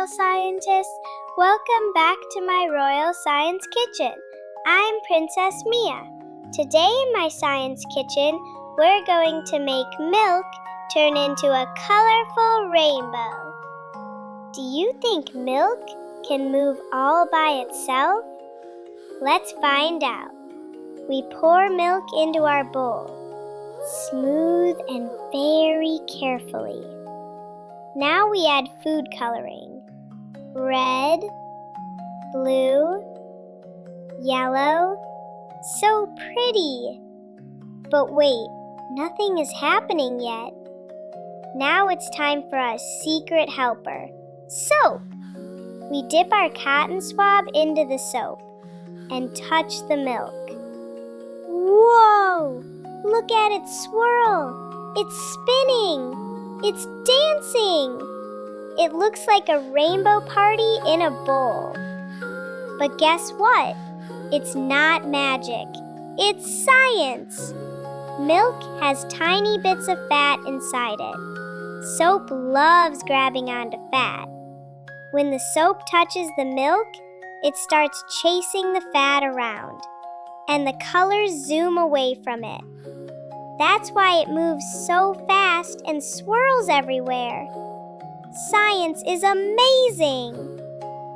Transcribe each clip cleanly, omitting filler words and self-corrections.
Royal Scientists. Welcome back to my Royal Science Kitchen. I'm Princess Mia. Today in my science kitchen, we're going to make milk turn into a colorful rainbow. Do you think milk can move all by itself? Let's find out. We pour milk into our bowl, smooth and very carefully. Now we add food coloring. Red, blue, yellow. So pretty. But wait, nothing is happening yet. Now it's time for a secret helper, soap. We dip our cotton swab into the soap and touch the milk. Whoa! Look at it swirl! It's spinning! It's dancing! It looks like a rainbow party in a bowl. But guess what? It's not magic. It's science! Milk has tiny bits of fat inside it. Soap loves grabbing onto fat. When the soap touches the milk, it starts chasing the fat around, and the colors zoom away from it. That's why it moves so fast and swirls everywhere. Science is amazing!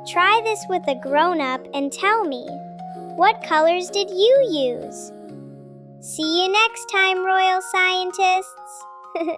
Try this with a grown-up and tell me, what colors did you use? See you next time, Royal Scientists!